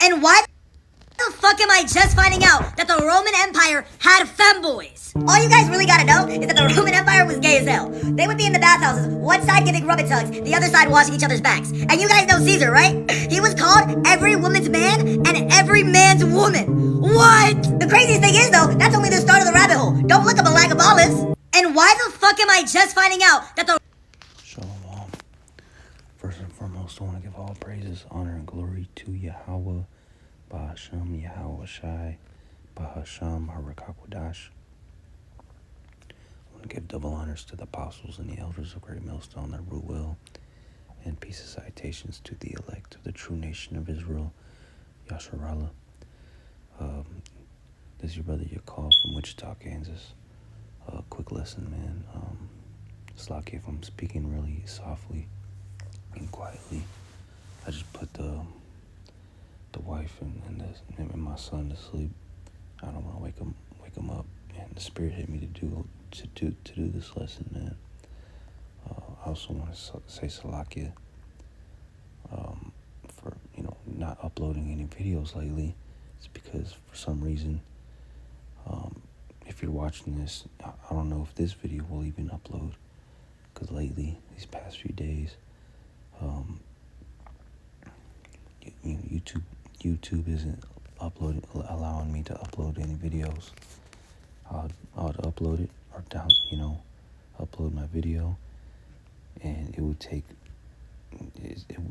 And why the fuck am I just finding out that the Roman Empire had femboys? All you guys really gotta know is that the Roman Empire was gay as hell. They would be in the bathhouses, one side giving rub and tugs, the other side washing each other's backs. And you guys know Caesar, right? He was called every woman's man and every man's woman. What? The craziest thing is though, that's only the start of the rabbit hole. Don't look up a lag of olives. And why the fuck am I just finding out that the Shalom. First and foremost, I want to give all praises, honor, and glory to Yahweh, Bahasham, Yahweh Shai, Bahasham, Harakakwadash. I want to give double honors to the apostles and the elders of Great Millstone that rule well, and peace and citations to the elect of the true nation of Israel, Yasharallah. This is your brother Yakal from Wichita, Kansas. Quick lesson, man. Slacky if I'm speaking really softly and quietly. I just put the wife and my son to sleep. I don't want to wake him up, and the Spirit hit me to do this lesson, man. I also want to say Salakia for not uploading any videos lately. It's because for some reason, if you're watching this, I don't know if this video will even upload, because lately, these past few days, YouTube isn't allowing me to upload any videos. I'd upload it or upload my video, and it would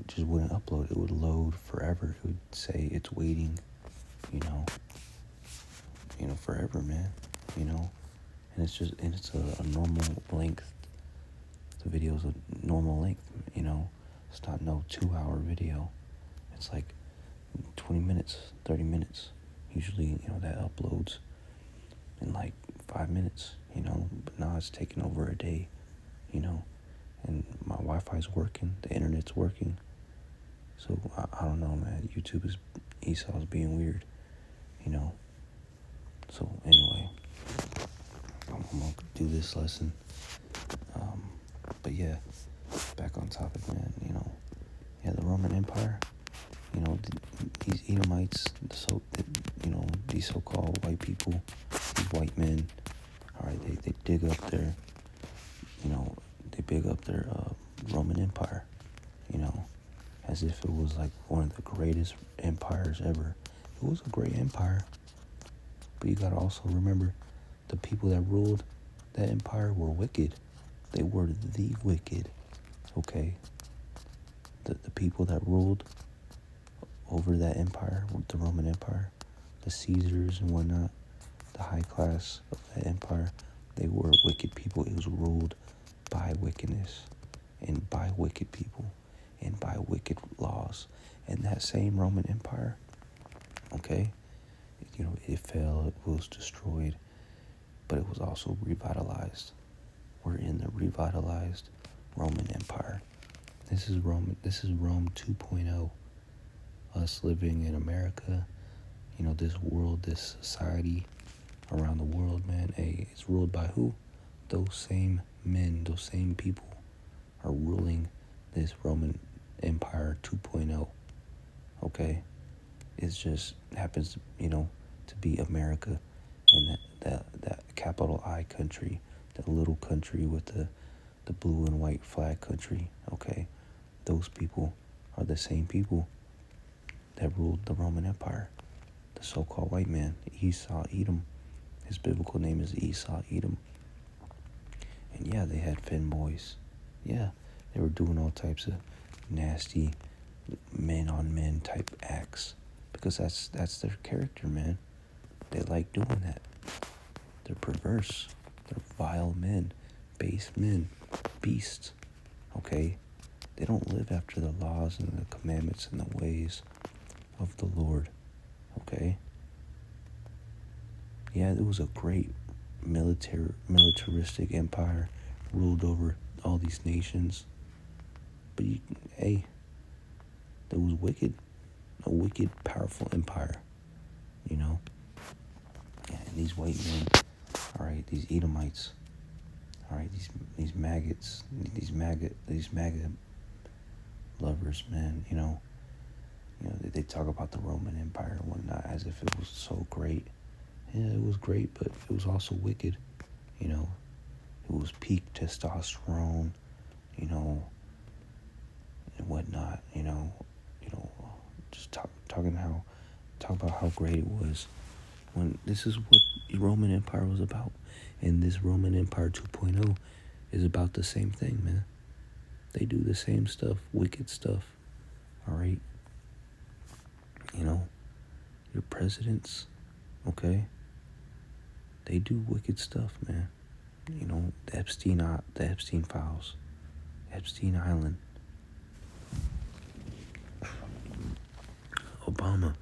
just wouldn't upload. It would load forever. It would say it's waiting, forever, man, and it's a normal length. The video's a normal length, it's not no 2-hour video. It's like 20 minutes, 30 minutes. Usually, that uploads in like 5 minutes, but now it's taking over a day, and my Wi-Fi's working, the internet's working. So I don't know, man. Esau's being weird, So anyway, I'm gonna do this lesson. But yeah, back on topic, man. The Roman Empire. These Edomites, these so-called white people, these white men. All right, they dig up their, Roman Empire. As if it was like one of the greatest empires ever. It was a great empire. But you gotta also remember, the people that ruled that empire were wicked. They were the wicked, okay? The people that ruled over that empire, the Roman Empire, the Caesars and whatnot, the high class of that empire, they were wicked people. It was ruled by wickedness and by wicked people and by wicked laws. And that same Roman Empire, okay, it fell, it was destroyed, but it was also revitalized. We're in the revitalized Roman Empire. This is Rome 2.0. Us living in America, this world, this society around the world, man. Hey, it's ruled by who? Those same men, those same people are ruling this Roman Empire 2.0. Okay? It just happens, to be America, and that capital I country, that little country with the blue and white flag country, okay? Those people are the same people that ruled the Roman Empire. The so-called white man, Esau, Edom. His biblical name is Esau, Edom. And yeah, they had femboys. Yeah, they were doing all types of nasty men-on-men type acts, because that's their character, man. They like doing that. They're perverse. They're vile men, base men, beasts, okay? They don't live after the laws and the commandments and the ways of the Lord, okay? Yeah, it was a great militaristic empire, ruled over all these nations. But it was wicked, a wicked, powerful empire, Yeah, and these white men, all right, these Edomites, all right, these maggots, these maggot lovers, man, they talk about the Roman Empire and whatnot as if it was so great. Yeah, it was great, but it was also wicked. You know, it was peak testosterone, you know, and whatnot. Just talk about how great it was. When this is what the Roman Empire was about, and this Roman Empire 2.0 is about the same thing, man. They do the same stuff, wicked stuff. All right, your presidents, okay? They do wicked stuff, man. The Epstein files, Epstein Island, Obama.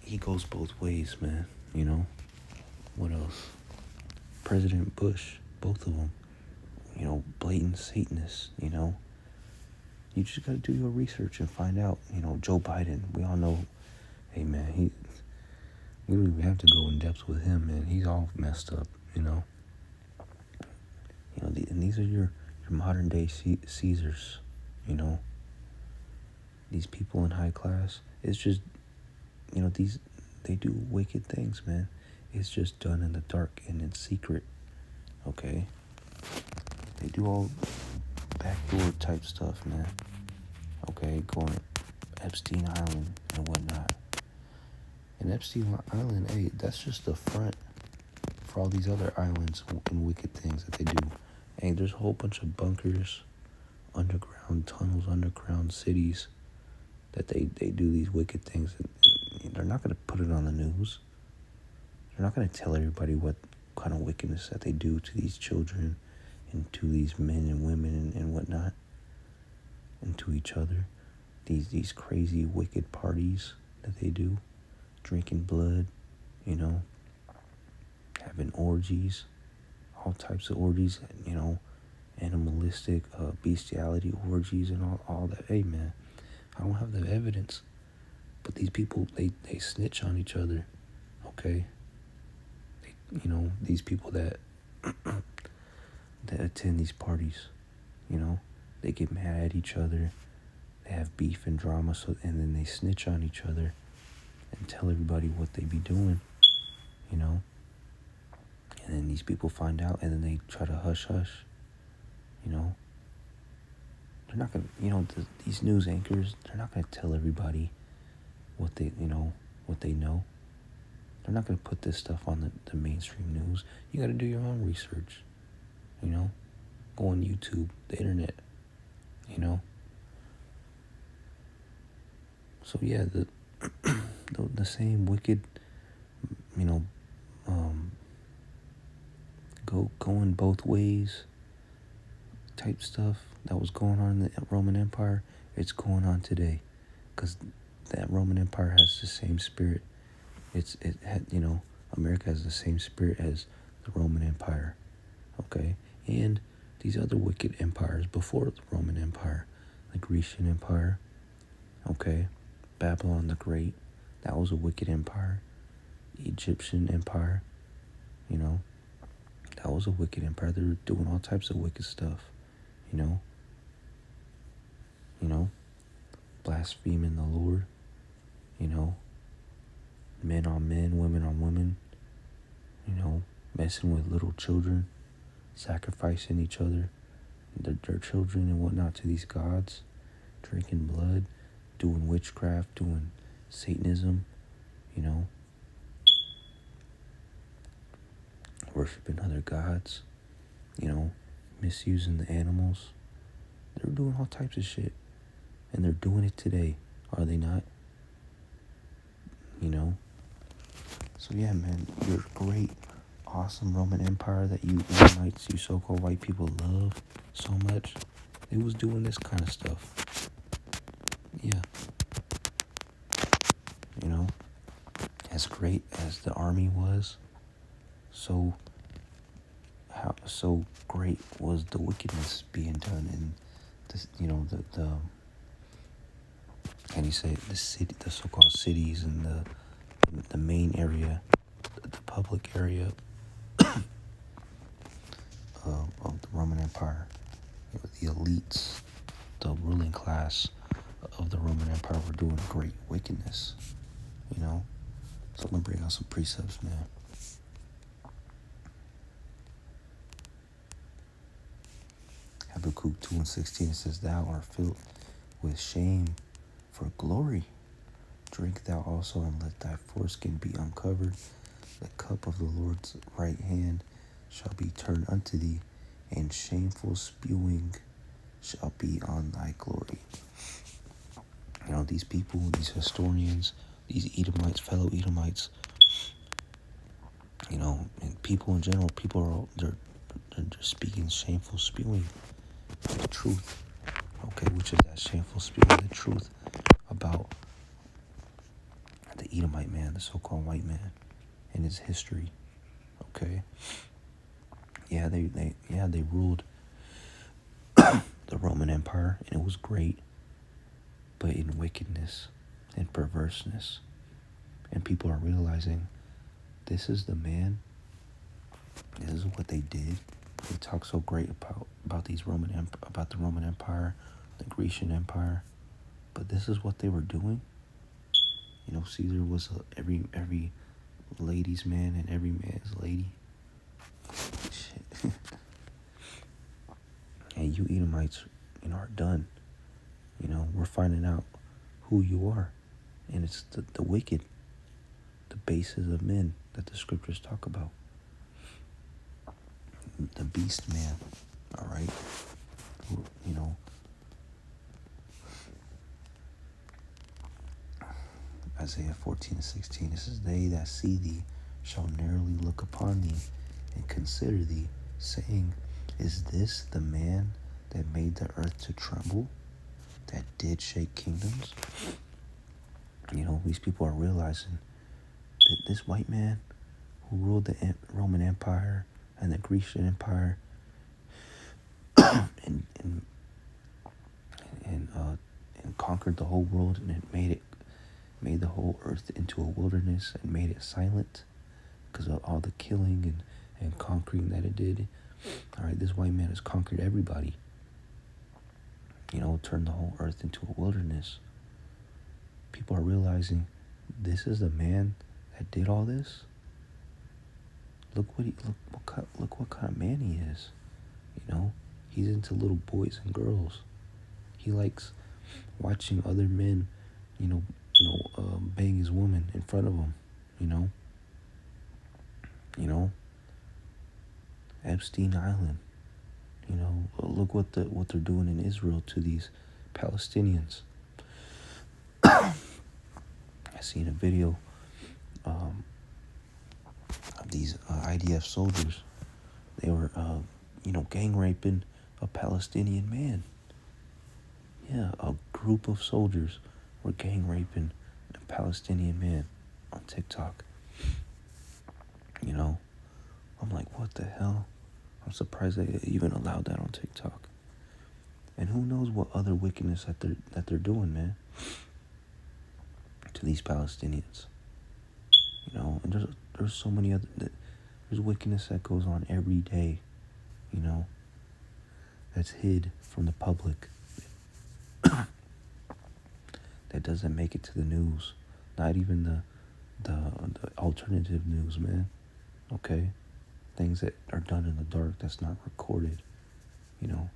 He goes both ways, man. What else? President Bush, both of them. Blatant Satanists. You just gotta do your research and find out. Joe Biden. We all know. Hey, man, we don't even have to go in depth with him, man. He's all messed up. And these are your modern day Caesars. These people in high class. It's just, they do wicked things, man. It's just done in the dark and in secret. Okay? They do all backdoor type stuff, man. Okay, going Epstein Island and whatnot. And Epstein Island, hey, that's just the front for all these other islands and wicked things that they do. Hey, there's a whole bunch of bunkers, underground tunnels, underground cities that they do these wicked things. And they're not going to put it on the news. They're not going to tell everybody what kind of wickedness that they do to these children and to these men and women and whatnot, and to each other. These crazy wicked parties that they do, drinking blood, having orgies, all types of orgies, animalistic, bestiality orgies and all that. Hey, man, I don't have the evidence, but these people, they snitch on each other, okay? These people that that attend these parties, they get mad at each other, they have beef and drama, and then they snitch on each other and tell everybody what they be doing, and then these people find out, and then they try to hush, they're not gonna, these news anchors, they're not gonna tell everybody what they know. They're not gonna put this stuff on the mainstream news. You gotta do your own research, go on YouTube, the internet, So yeah, the same wicked, going both ways type stuff that was going on in the Roman Empire, it's going on today, because that Roman Empire has the same spirit. America has the same spirit as the Roman Empire, okay? And these other wicked empires before the Roman Empire, the Grecian Empire, okay? Babylon the Great, that was a wicked empire. Egyptian Empire, that was a wicked empire. They were doing all types of wicked stuff, blaspheming the Lord, men on men, women on women, messing with little children, sacrificing each other, their children and whatnot to these gods, drinking blood, doing witchcraft, doing Satanism, worshiping other gods, misusing the animals. They're doing all types of shit. And they're doing it today, are they not? So yeah, man, your great, awesome Roman Empire that you whites, you so-called white people love so much, it was doing this kind of stuff. Yeah. As great as the army was, so great was the wickedness being done in this, the can you say the city, the so-called cities, and the main area, the public area of the Roman Empire, the elites, the the ruling class of the Roman Empire were doing great wickedness, you know. So I'm gonna bring out some precepts, man. Habakkuk 2:16, it says, "Thou art filled with shame for glory. Drink thou also, and let thy foreskin be uncovered. The cup of the Lord's right hand shall be turned unto thee, and shameful spewing shall be on thy glory." You know, these people, these historians, these Edomites, fellow Edomites, you know, and people in general, people are they're speaking shameful spewing the truth. Okay, which is that shameful spewing the truth about the Edomite man, the so-called white man, and his history. Okay, yeah, they ruled the Roman Empire, and it was great, but in wickedness and perverseness, and people are realizing this is the man. This is what they did. They talk so great about the Roman Empire, the Grecian Empire, but this is what they were doing. You know, Caesar was every lady's man and every man's lady. Shit. And you Edomites, you know, are done. You know, we're finding out who you are, and it's the wicked, the bases of men that the scriptures talk about. The beast man, all right? You know, Isaiah 14:16, it says, "They that see thee shall narrowly look upon thee and consider thee, saying, Is this the man that made the earth to tremble, that did shake kingdoms?" You know, these people are realizing that this white man who ruled the Roman Empire and the Grecian Empire and conquered the whole world, and it made the whole earth into a wilderness and made it silent because of all the killing and conquering that it did. All right, this white man has conquered everybody. You know, turned the whole earth into a wilderness. People are realizing this is the man that did all this. Look what kind of man he is. You know, he's into little boys and girls. He likes watching other men, bang his woman in front of him. You know, Epstein Island. You know, look what they're doing in Israel to these Palestinians. I seen a video of these IDF soldiers. They were, gang raping a Palestinian man. Yeah, a group of soldiers were gang raping a Palestinian man on TikTok. You know, I'm like, what the hell? I'm surprised they even allowed that on TikTok. And who knows what other wickedness that they're doing, man, to these Palestinians. You know, and there's so many other, there's wickedness that goes on every day, you know, that's hid from the public, that doesn't make it to the news, not even the alternative news, man. Okay, things that are done in the dark that's not recorded, you know,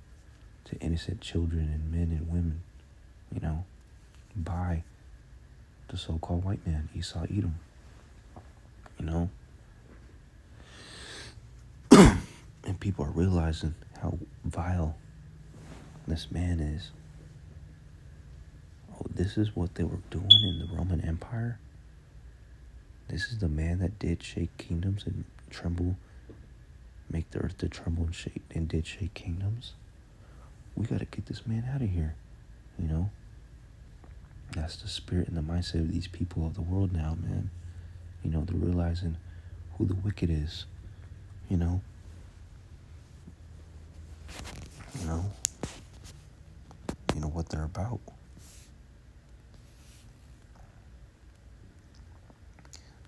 to innocent children and men and women, you know, by the so-called white man, Esau Edom, you know. And people are realizing how vile this man is. Oh, this is what they were doing in the Roman Empire? This is the man that did shake kingdoms and tremble, make the earth to tremble and shake, and did shake kingdoms? We got to get this man out of here, you know? That's the spirit and the mindset of these people of the world now, man. You know, they're realizing who the wicked is, you know? You know what they're about.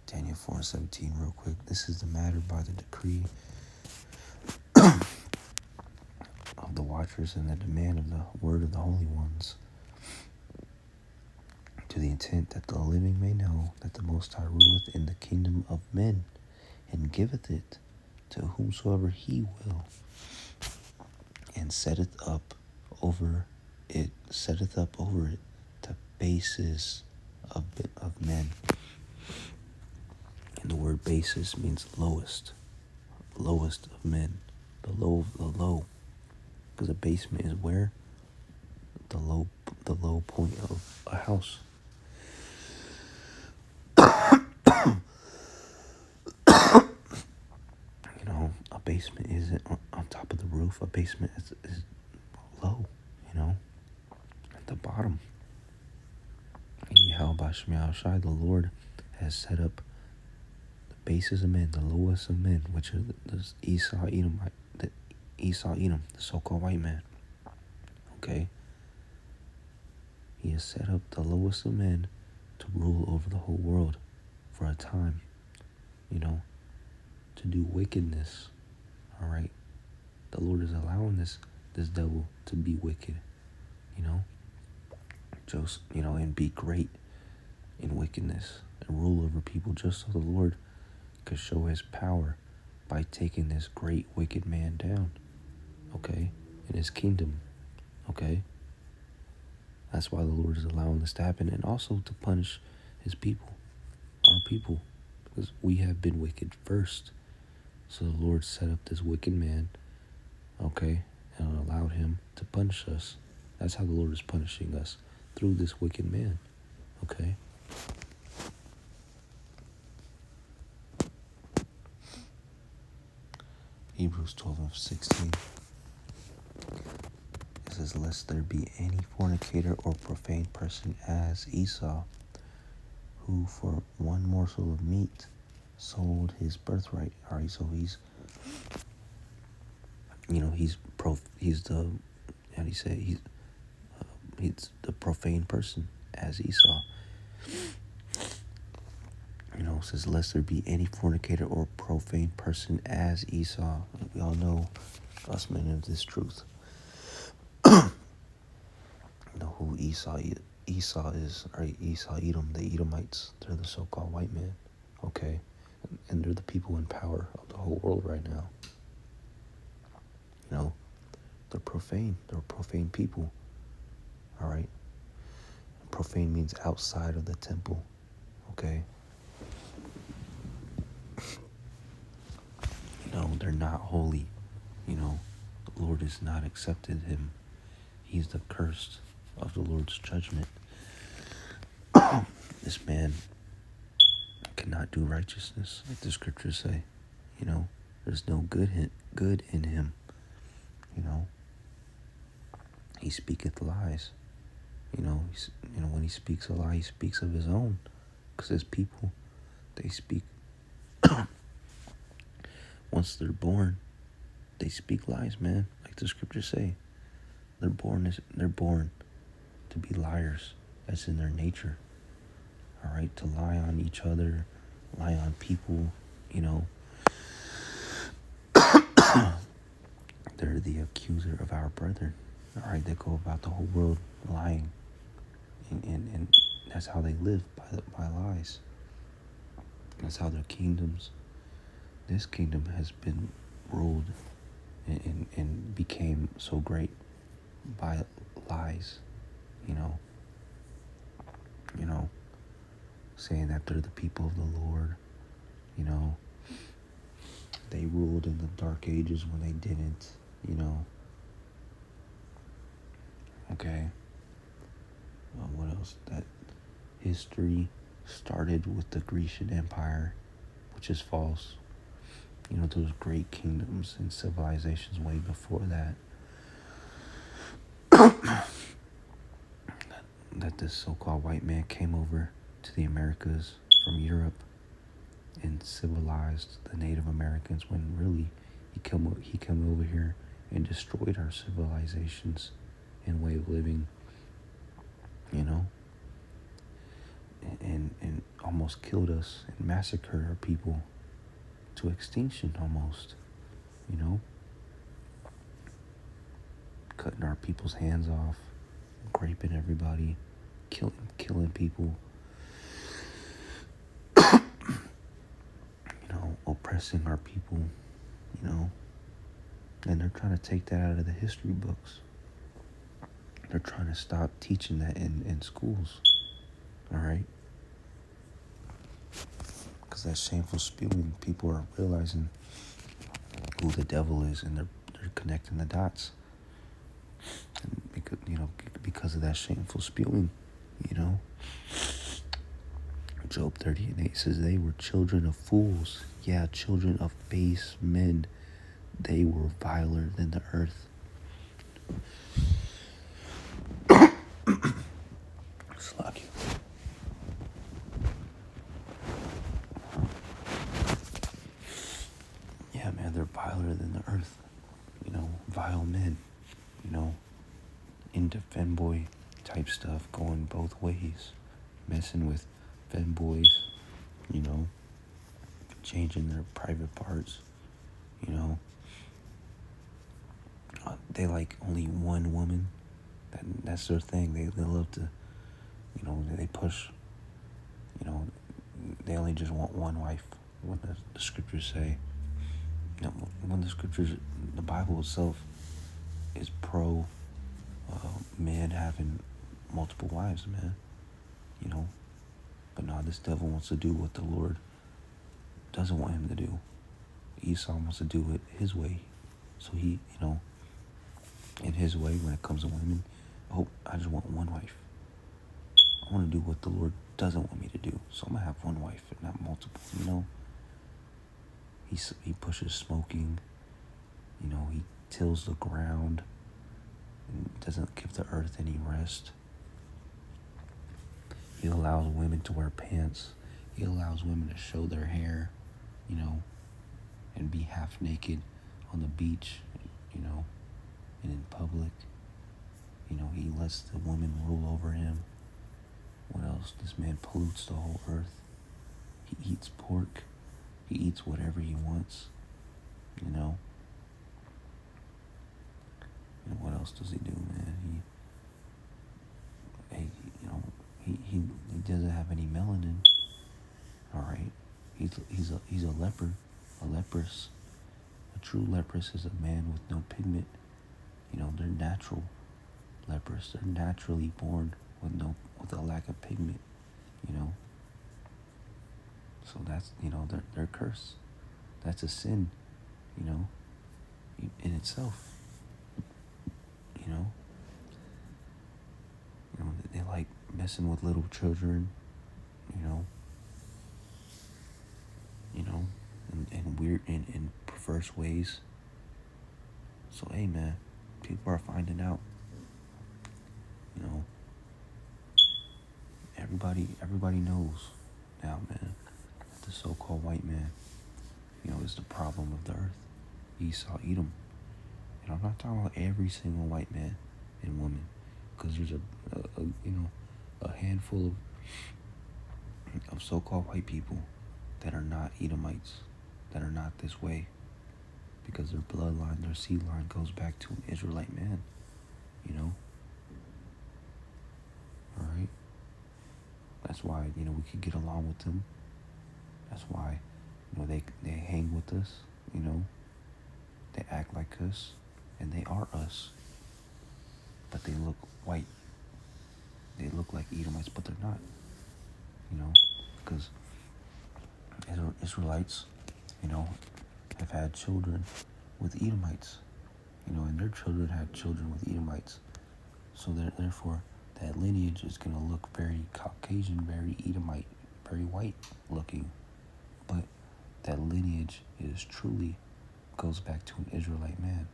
Daniel 4:17, real quick. "This is the matter by the decree of the wise watchers and the demand of the word of the holy ones, to the intent that the living may know that the Most High ruleth in the kingdom of men, and giveth it to whomsoever he will, and setteth up over it the basis of men. And the word basis means lowest of men, the low of the low, because a basement is where the low point of a house. A basement isn't on top of the roof. A basement is low, at the bottom. And Yahweh Shai, the Lord, has set up the bases of men, the lowest of men, which are the Esau Edom, the so-called white man. Okay? He has set up the lowest of men to rule over the whole world for a time, to do wickedness. All right? The Lord is allowing this devil to be wicked, just, and be great in wickedness and rule over people, just so the Lord could show his power by taking this great wicked man down, okay, in his kingdom, okay? That's why the Lord is allowing this to happen, and also to punish his people, our people, because we have been wicked first. So the Lord set up this wicked man, okay, and allowed him to punish us. That's how the Lord is punishing us, through this wicked man, okay? Hebrews 12:16. It says, lest there be any fornicator or profane person as Esau, who for one morsel of meat sold his birthright. All right, so he's the, how do you say, he's the profane person as Esau. It says, lest there be any fornicator or profane person as Esau. We all know, us men of this truth, who Esau is, right? Esau, Edom, the Edomites. They're the so-called white man, okay? And they're the people in power of the whole world right now. They're profane. They're profane people, all right? Profane means outside of the temple, okay? They're not holy. The Lord has not accepted him. He's the curse of the Lord's judgment. This man cannot do righteousness, like the scriptures say. There's no good in him. He speaketh lies. When he speaks a lie, he speaks of his own, because his people, they speak. Once they're born, they speak lies, man. Like the scriptures say, they're born to be liars. That's in their nature. All right, to lie on each other, lie on people. They're the accuser of our brethren. All right, they go about the whole world lying, and that's how they live, by lies. That's how their kingdoms. This kingdom has been ruled and became so great by lies, saying that they're the people of the Lord, they ruled in the dark ages when they didn't, okay. What else? That history started with the Grecian Empire, which is false. Those great kingdoms and civilizations way before that. That this so-called white man came over to the Americas from Europe and civilized the Native Americans, when really he came over here and destroyed our civilizations and way of living, and almost killed us and massacred our people to extinction almost, cutting our people's hands off, raping everybody, killing people, oppressing our people, and they're trying to take that out of the history books. They're trying to stop teaching that in schools, all right? Because that shameful spewing, people are realizing who the devil is, and they're connecting the dots. And because of that shameful spewing, Job 30:8 says they were children of fools. Yeah, children of base men. They were viler than the earth. Slack you. Yeah, man, they're viler than the earth. Vile men. Into femboy type stuff, going both ways, messing with femboys, changing their private parts, they like only one woman. That's their thing. They love to, they push, they only just want one wife. What the scriptures say, when the Bible itself is pro men having multiple wives, man. But no, this devil wants to do what the Lord doesn't want him to do. Esau wants to do it his way. So he, in his way, when it comes to women, I just want one wife. I want to do what the Lord doesn't want me to do. So I'm going to have one wife and not multiple, He pushes smoking, he tills the ground and doesn't give the earth any rest. He allows women to wear pants. He allows women to show their hair, and be half naked on the beach, and in public. He lets the woman rule over him. What else? This man pollutes the whole earth. He eats pork. He eats whatever he wants, And what else does he do, man? He doesn't have any melanin. All right, he's a leper, a leprous. A true leprous is a man with no pigment. They're natural lepers. They're naturally born with a lack of pigment. So that's they're cursed. That's a sin. In itself. They like messing with little children, in weird and perverse ways. So hey, man, people are finding out. Everybody knows now, man, that the so-called white man, is the problem of the earth. Esau, Edom. And I'm not talking about every single white man and woman, because there's a handful of so-called white people that are not Edomites, that are not this way, because their bloodline, their seed line goes back to an Israelite man, all right? That's why, we could get along with them. That's why, they hang with us, they act like us, and they are us, but they look white. They look like Edomites, but they're not, because Israelites, have had children with Edomites, and their children had children with Edomites. So therefore, that lineage is going to look very Caucasian, very Edomite, very white looking. But that lineage is truly goes back to an Israelite man,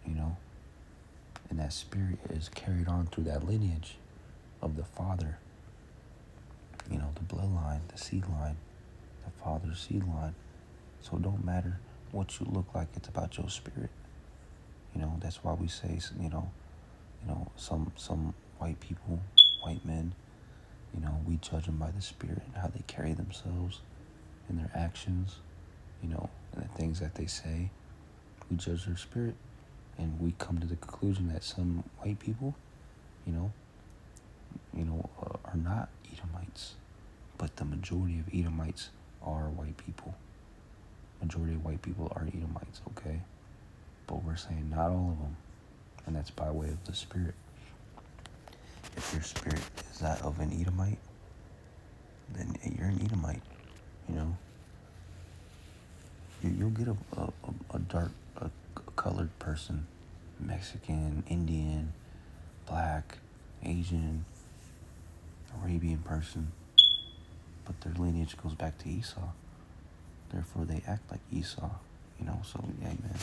and that spirit is carried on through that lineage of the father, the bloodline, the seed line, the father's seed line. So it don't matter what you look like, it's about your spirit. That's why we say, some white people, white men, we judge them by the spirit and how they carry themselves and their actions, and the things that they say. We judge their spirit. And we come to the conclusion that some white people, are not Edomites. But the majority of Edomites are white people. Majority of white people are Edomites, okay? But we're saying not all of them. And that's by way of the spirit. If your spirit is that of an Edomite, then you're an Edomite, You'll get a dark, colored person, Mexican, Indian, black, Asian, Arabian person, but their lineage goes back to Esau. Therefore, they act like Esau, So, yeah, man.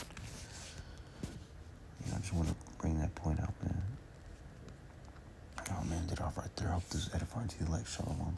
I just want to bring that point out, man. Oh, man, did off right there. I hope this is edifying to you, like, shalom.